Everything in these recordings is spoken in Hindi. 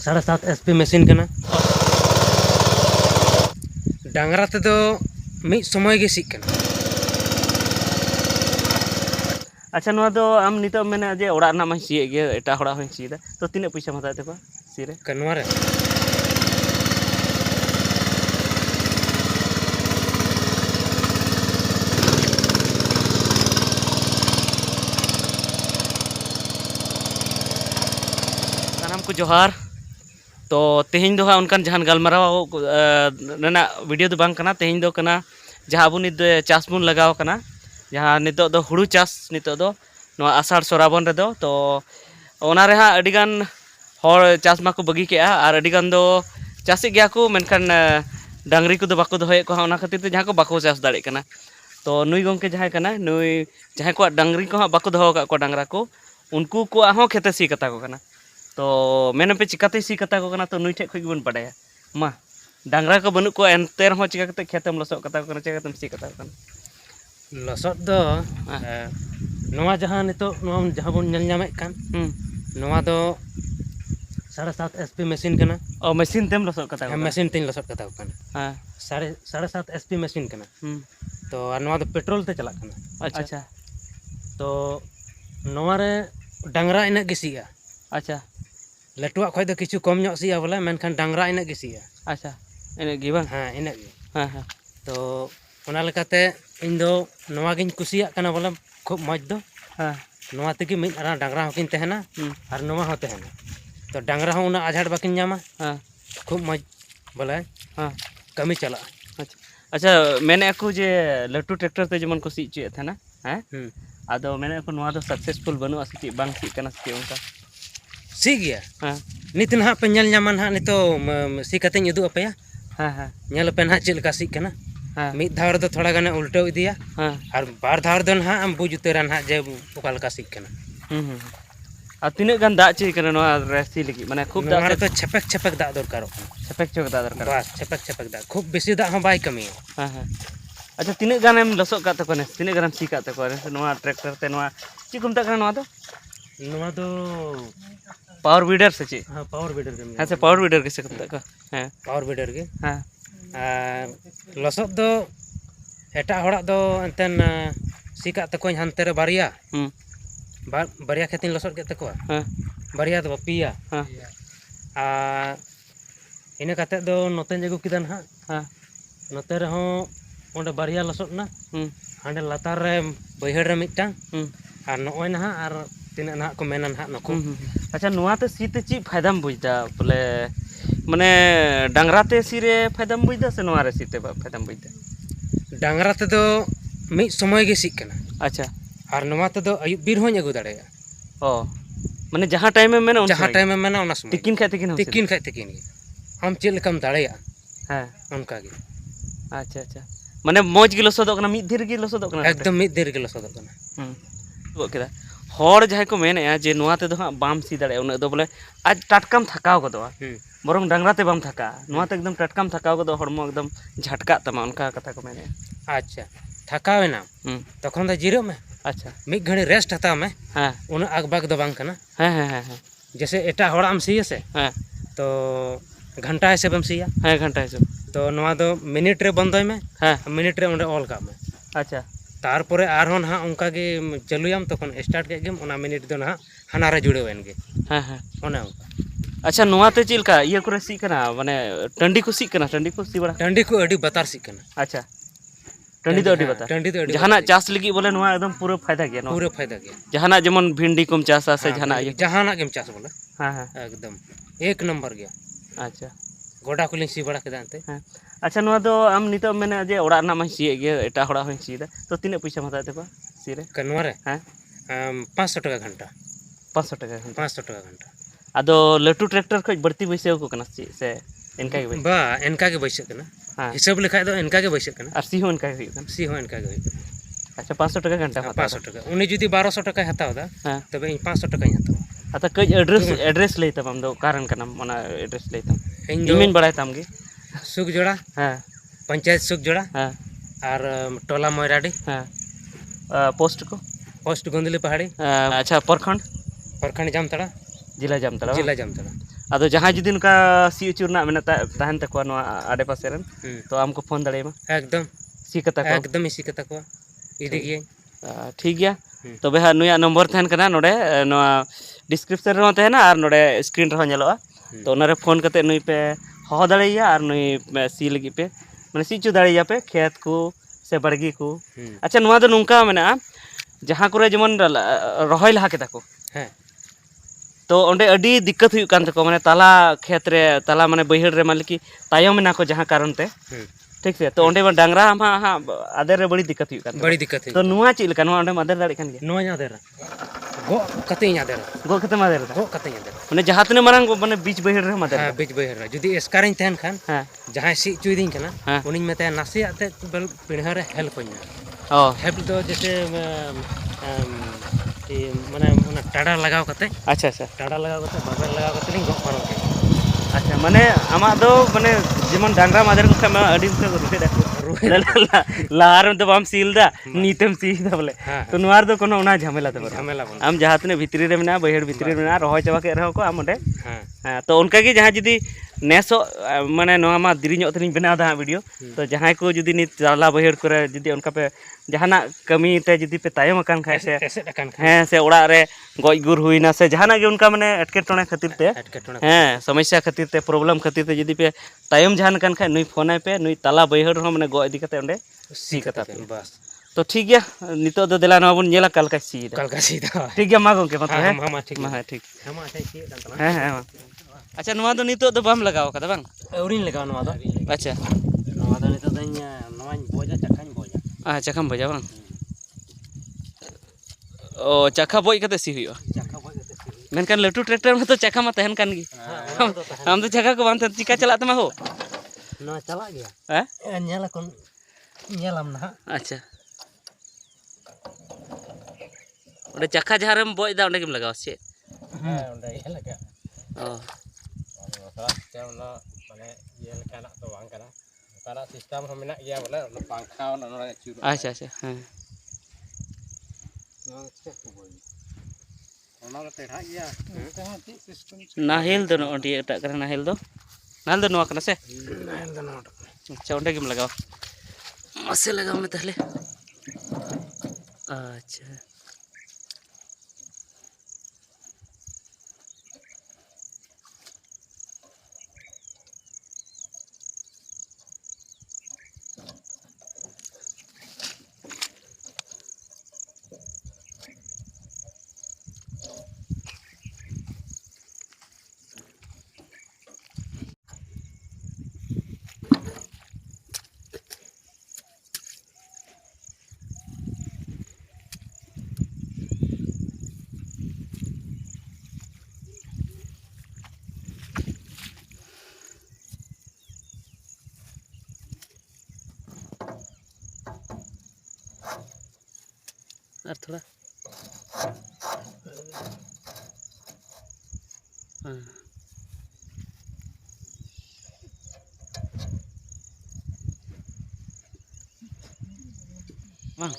7.5 एसपी मशीन कना डांगरा ते दो मिद समय गे सीग कना। अच्छा नोआ दो आम नितो मेने जे ओड़ा ना मा सीए गे एटा होड़ा होई सीदा तो तीने पैसा हताय तको सी रे कनवा रे सानाम को जोहार तो तेहें दो उनकान जहान गलमाराव रेना वीडियो दो बांग कना तेहें दो कना जहाँ अबो नित चास बुन लगाव कना जहाँ नितो दो हुड़ू चास नितो दो नोआ आषाढ़ श्रावण रेदो तो ओना रे हां अडिगान हर चास माको बगी केआ आर अडिगान दो चासी गया को मेनखान डांगरी को दो बाको दोहये को ओना खातिर ते जहाँ को बाको चास दाड़े कना तो नुई गंके जहाँ कना नुई जहाँ को डांगरी को बाको दोहो का को डांगरा को उनको को आहो खेते सी कता को कना तो मेने पे चिकाते सी कता को कना तो नुई ठे खुद बन पड़ाया मा डांगरा को बनु को एनते रहो चिका कते खेतम लसो कता को कना चिका कते सी कता को कना लसद दो नोआ जहाँ नितो नोआ जहाँ बन नल नामे कान नोआ दो 7.5 एसपी मशीन कना ओ मशीन तेम लसो कता को मशीन तीन लसद कता को कना हां 7.5 एसपी मशीन कना तो नोआ दो पेट्रोल ते चला कना। अच्छा तो नोआ रे डांगरा इना गिसिया अच्छा लटुआ खय दो किछु कम ᱧᱚᱜ सिया बोले मेनखान डांगरा इना गिसिया अच्छा इने गी बांग हां इना गे हां हां तो ओना लेकाते इन दो नोआ गिन कुसिया कना बोले खूब मज दो हां नोआ तेगी मिद आरा डांगरा हकिन तहना और नोआ हो तहना तो डांगरा हो उना आझाड़ बाकिन ᱧᱟᱢᱟ हां खूब मज बोले हां कमी चला। अच्छा अच्छा मैंने को जे लट्टू ट्रैक्टर ते जमन को सी चे था ना हैं आदो मैंने को नोआ दो सक्सेसफुल बनु असि बांग सी कना सी उनका सी गया हां नित ना पे ñel ᱧᱟᱢᱟ ना नितो सी कते उदु अपेया हां हां ñel पे ना चेल का सी कना हां मिद धावर दो थोड़ा गाने उल्टो इदिया हां और बार धावर दो ना हम बुझ उतेरा ना जे ओकाल का सी कना आ तिने गान दा चे कना नोआ रेसी लगी माने खूब दा तो छपक छपक दा दरकार छपक छपक दा दरकार बस छपक छपक दा खूब बेसी दा हो बाय कमी। हां हां अच्छा तिने गान एम लसो का तको ने तिने गान सी का तको ने नोआ ट्रैक्टर ते नोआ ची कुम ता कना नोआ दो पावर वीडर से ची हां पावर वीडर के हां से पावर वीडर के से कुम ता का हां पावर वीडर के हां लसद दो एटा होड़ा दो एंतन सिका तको हनते रे बारिया बारिया खेतिन लसद के तको हां बारिया दो पिया हां आ इने कते दो नोते जगु किदन हां हां नोते रे हो ओंडे बारिया लसद ना हांडे लातार रे बैहड़ रे मिटांग और नोय ना और तिना ना को मेनन हा नको। अच्छा नोआ ते सी ते ची फायदाम बुझदा बोले माने डांगरा ते सी रे फायदाम बुझदा से नोआ रे सी ते फायदाम बुझदा डांगरा ते दो मिद समय गे सीग कना। अच्छा और नोआ ते दो अयुब बीर होኝ अगु दाड़ेया ओ माने जहां टाइम में मेना जहां टाइम में मेना ओना समय तिकिन खाय तिकिन खाय तिकिन हम चेल कम दाड़ेया हां उनका गे। अच्छा अच्छा माने मौज गे लसोदो कना मिद धीर गे लसोदो कना एकदम मिद धीर गे लसोदो कना गो केदा हर जहां को मेने जे नोआ ते दो हां बाम सी दाड़े उन दो बोले आज टटकाम थकाव गदो बरम डांगरा ते बाम थका नोआ ते एकदम टटकाम थकाव गदो हरमो एकदम झटका तमा उनका कथा को मेने। अच्छा थकावेना तखन द जिरो में अच्छा मिद घड़ी रेस्ट हता में हां उन आगबाग दो बांग कना हां हां हां जैसे एटा होड़ाम सीए से हां तो घंटा हिसाब में सिया हां घंटा हिसाब तो नोआ दो मिनट रे बंदोय में हां मिनट रे ओंडे ऑल का में अच्छा तारपरे आरहोन हा उनका गे चलुयाम तखन स्टार्ट के गेम ओना मिनट दो ना हाना रे जुड़ेवेन गे हां हां ओना अच्छा नोआ ते चिलका ये करे सी कना माने टंडी को सी कना टंडी को सी बड़ा टंडी को अडी बतार सी कना। अच्छा टंडी दो अडी बता टंडी दो अडी जहाना चास लगी बोले नोआ एकदम पूरा फायदा गया पूरा फायदा गया जहाना जेमन भिंडी कोम चासा से जहाना गेम चास बोले हां हां एकदम एक नंबर गया। अच्छा गोडा कुलिन सी बड़ा केदा अंते हां अच्छा नोआ दो आम नितो मेने जे ओड़ा ना मा सी गे एटा होड़ा होई सी दा तो तिने पैसा हताय तको सी रे कनवा रे हां 500 टका घंटा 500 टका घंटा 500 टका घंटा आदो लट्टू ट्रैक्टर खoj बढ़ती बैसे को कना से इनका के बा इनका के बैसे कना हां हिसाब लेखाय दो इनका के बैसे कना और सी हो इनका के कना सी हो इनका के अच्छा 500 टका घंटा 500 टका उनी जुदी 1200 टका हताव दा तबे 500 टका हताव आता कई एड्रेस ले तम दो कारण कना मना एड्रेस ले तम इमेन बड़ाय तम गे सुख जोड़ा हां पंचायत सुख जोड़ा हां और टोला मोयराडी हां पोस्ट गोंदली पहाड़ी अच्छा प्रखंड जामताड़ा जिला जामताड़ा ᱟᱫᱚ ᱡᱟᱦᱟᱸᱭ ᱡᱩᱫᱤ ᱱᱚᱝᱠᱟ ᱥᱤ ᱚᱪᱚ ᱨᱮᱱᱟᱜ ᱢᱮᱱᱟᱜ ᱛᱟᱦᱮᱱ ᱛᱟᱠᱚᱣᱟ ᱱᱚᱣᱟ ᱟᱰᱮ ᱯᱟᱥᱮ ᱨᱮᱱ ᱛᱚ ᱟᱢ ᱠᱚ ᱯᱷᱳᱱ ᱫᱟᱲᱮᱭᱟᱢᱟ एकदम सी कता को एकदम इसी कता को इदी गिए ठीक गया तबे हाँ नुया नंबर तहन कना नोडे नोआ डिस्क्रिप्शन रे तहना और नोडे स्क्रीन रे नेलोआ तो ओनारे फोन करते नुई पे हो दाड़ेया और नुई सी लगी पे माने सी चु दाड़ेया पे खेत को से बड़गी को अच्छा नुआ दो नुंका मेना जहां करे जेमन रहोय लहा केता को हैं तो ओंडे अडी दिक्कत हुई कान तको माने ताला खेत रे ताला माने बहिड़ रे माने कि तायम मेना को जहां कारण ते ठीक से तो ओंडे में डांगरा हम हाँ आदर रे बड़ी दिक्कत हुई कान बड़ी दिक्कत है तो नुआ चिल का नुआ ओंडे आदर दाड़ी कान गया नो या देरा गो कते या देरा गो खते मादर दा गो कते या देरा माने जहां तने मारंग माने बीच बहिड़ रे मादर हां बीच बहर जुदी एस्कारिन तहन खान हां जहां सी चुइदिन कना हाँ। उनिन मते नासी आते बल पिणहा रे हेल्प होइना ओ हेल्प तो जैसे माने माने टाडा लगाव कते अच्छा अच्छा टाडा लगाव कते बाबर लगाव कते लिंग गो पारो के अच्छा माने आमा दो माने जेमन डांगरा मादर को खमा अडी से रुके दा लार में तो बाम सील दा नीतम सी दा बोले तो नुआर दो कोनो ना झमेला तो झमेला बन आम जहां तने भितरी रे मेना बहिड़ भितरी रे मेना रहोय चाबा के रहो को आम ओंडे हां हाँ तो उनका की जहाँ जुदी नेसो माने नोआ मा दिरी ᱧᱚᱜ तलिंग बनाव दा वीडियो तो जहां को जुदी नि ताला बहिड़ करे जुदी उनका पे जहाना कमी ते जुदी पे तायम अकान खाय से एसेट अकान हैं से ओड़ा रे गoj गुर हुईना से जहाना के उनका माने अटकेटोणे खातिर ते एटकेटोणे हैं समस्या खातिर ते प्रॉब्लम खातिर ते जुदी पे तायम जहान कान खाय नुई फोन पे नुई ताला बहिड़ हो माने गो इदी कते ओंडे सी कता पे बस तो ठीक गया नितो दो देला नोआ बुन नेला कल का सी दा कल का सीधा ठीक गया मा गंके मत है हां ठीक मा ठीक हम अच्छा सी तना हैं हैं अच्छा नोआ दो नितो दो बाम लगाव कदा बांग औरिन लगाव नवा दो अच्छा नवा दो नितो दኝ नवाñ बोजा चखाñ बोजा अच्छा कम बजा बांग ओ चखा बोई कते सी हुई चखा बोज कते सी मेनकान लटू ट्रैक्टर में तो चखा मा तहन कान गी हम तो चखा को बांध चिका चला तमा हो ना चला गया हैं नेला कोन नेलाम ना अच्छा ओडे चखा जहां रेम बोई दा ओंडे गेम लगाव से हां ओंडे लगा ओ सिस्टम ना माने ये लेकाना तो बांग करा काना सिस्टम हम मेना गया बोले पंखा ना नोडे चुर अच्छा अच्छा हां ना चेक को बोल ओना तेढ़ा गया कहां ती सिस्टम नाहेल दो ओंडी एटा करे नाहेल दो नोआ कना से नाहेल दो नोट अच्छा ओंडे गेम लगाव मसे लगाव में तहले अच्छा और थोड़ा हाँ वाह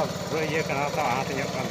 पूरा ये कना तो हाथ ᱧᱚᱜ ᱠᱟᱱ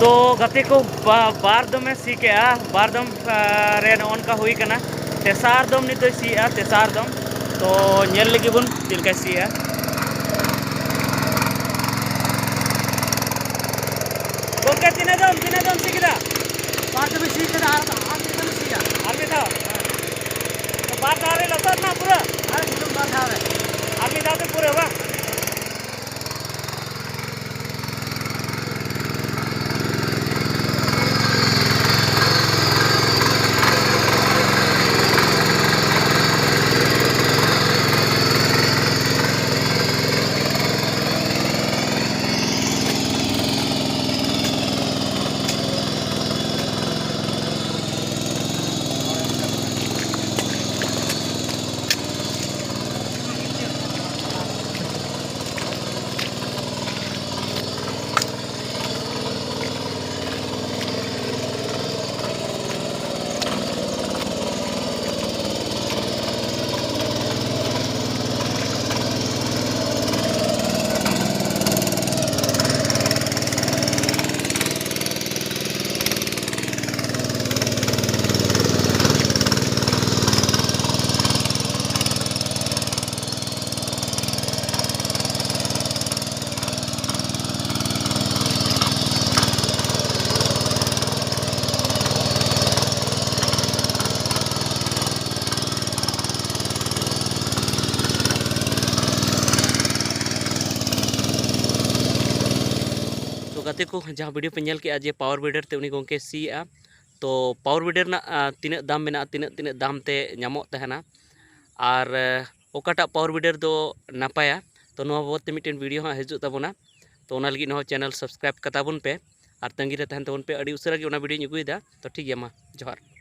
तो गति को बार दमे सी के बार दम रे नॉनका हुई कना तेसार दम नितो सी तेसार दम तो नेल लगी बुन चिलका सी गोके तिना दम सी किदा बार दम सी के आर दम सी आर में था तो बार धारे लसर ना पूरा आर एकदम बार धारे आर में दाते पूरे बा गाते को जहाँ वीडियो पे नेल के जे पावर वीडर ते उनी गोंके सीआ तो पावर वीडर ना तीन दाम में तीन दाम ते नामो तहना और ओकाटा पावर वीडर दो नापाया तो नोआ बाबत ते मिटेन वीडियो हाँ हिजुग ताबोना तो ओना लगी नोआ चैनल सब्सक्राइब कताबोन पे और तंगी रे तहन ताबोन पे अड़ी उसरा गे ओना वीडियो अगुइदा तो ठीक गया मा जोहार।